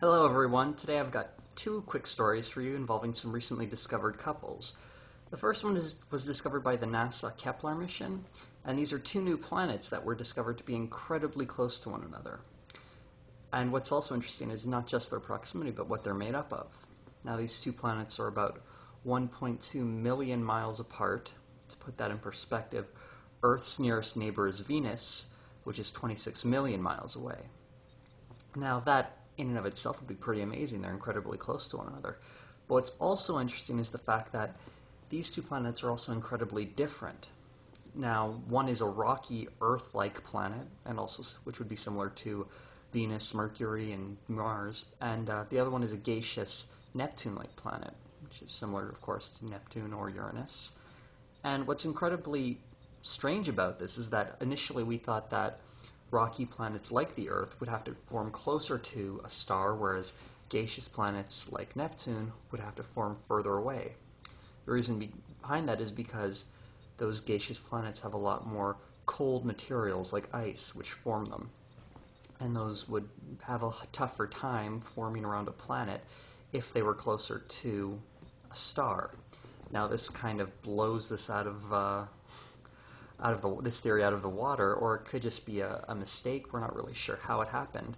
Hello everyone, today I've got two quick stories for you involving some recently discovered couples. The first one was discovered by the NASA Kepler mission, and these are two new planets that were discovered to be incredibly close to one another. And what's also interesting is not just their proximity, but what they're made up of. Now these two planets are about 1.2 million miles apart. To put that in perspective, Earth's nearest neighbor is Venus, which is 26 million miles away. Now that in and of itself would be pretty amazing. They're incredibly close to one another. But what's also interesting is the fact that these two planets are also incredibly different. Now, one is a rocky Earth-like planet, and also which would be similar to Venus, Mercury, and Mars, and the other one is a gaseous Neptune-like planet, which is similar, of course, to Neptune or Uranus. And what's incredibly strange about this is that initially we thought that rocky planets like the Earth would have to form closer to a star, whereas gaseous planets like Neptune would have to form further away. The reason behind that is because those gaseous planets have a lot more cold materials like ice which form them, and those would have a tougher time forming around a planet if they were closer to a star. Now this kind of blows this this theory out of the water, or it could just be a mistake. We're not really sure how it happened,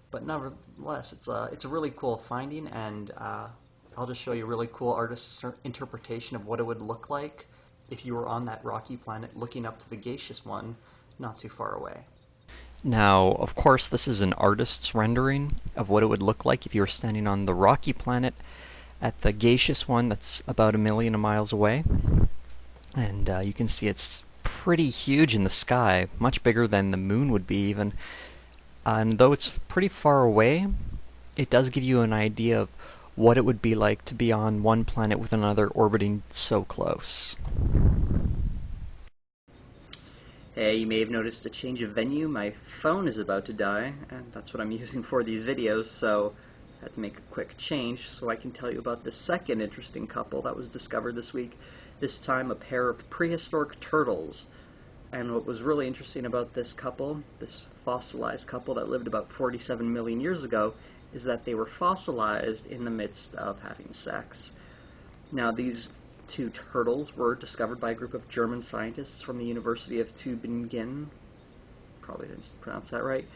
but nevertheless, it's a really cool finding, and I'll just show you a really cool artist's interpretation of what it would look like if you were on that rocky planet looking up to the gaseous one not too far away. Now, of course, this is an artist's rendering of what it would look like if you were standing on the rocky planet at the gaseous one that's about 1,000,000 miles away. And you can see it's pretty huge in the sky, much bigger than the moon would be even. And though it's pretty far away, it does give you an idea of what it would be like to be on one planet with another orbiting so close. Hey, you may have noticed a change of venue. My phone is about to die, and that's what I'm using for these videos, so I had to make a quick change so I can tell you about the second interesting couple that was discovered this week. This time a pair of prehistoric turtles. And what was really interesting about this couple, this fossilized couple that lived about 47 million years ago, is that they were fossilized in the midst of having sex. Now these two turtles were discovered by a group of German scientists from the University of Tübingen, probably didn't pronounce that right,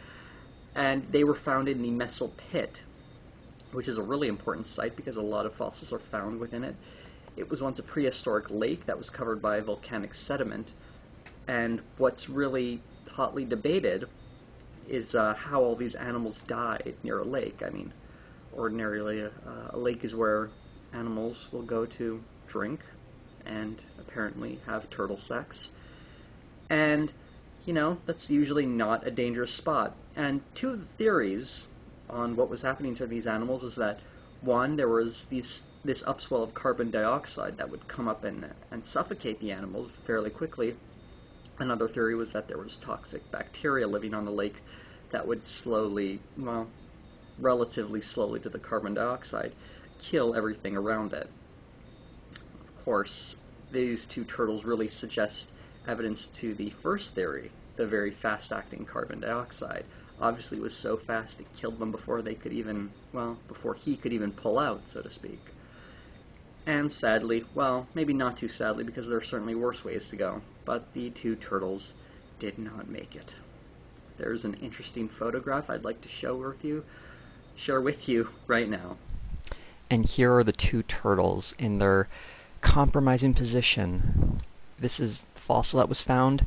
and they were found in the Messel Pit, which is a really important site because a lot of fossils are found within it. It was once a prehistoric lake that was covered by volcanic sediment, and what's really hotly debated is how all these animals died near a lake. I mean, ordinarily a lake is where animals will go to drink and apparently have turtle sex, and you know, that's usually not a dangerous spot. And two of the theories on what was happening to these animals is that, one, there was this upswell of carbon dioxide that would come up and suffocate the animals fairly quickly. Another theory was that there was toxic bacteria living on the lake that would slowly, well, relatively slowly to the carbon dioxide, kill everything around it. Of course, these two turtles really suggest evidence to the first theory, the very fast-acting carbon dioxide. Obviously, it was so fast it killed them before they could even, well, before he could even pull out, so to speak. And sadly, well, maybe not too sadly, because there are certainly worse ways to go, but the two turtles did not make it. There's an interesting photograph I'd like to share with you right now. And here are the two turtles in their compromising position. This is the fossil that was found,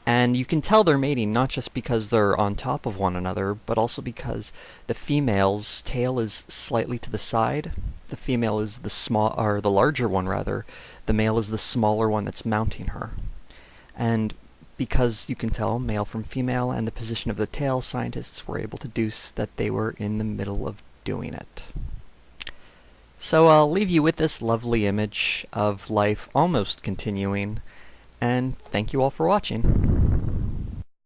and you can tell they're mating not just because they're on top of one another, but also because the female's tail is slightly to the side. The female is the larger one rather. The male is the smaller one that's mounting her. And because you can tell male from female and the position of the tail, scientists were able to deduce that they were in the middle of doing it. So I'll leave you with this lovely image of life almost continuing, and thank you all for watching.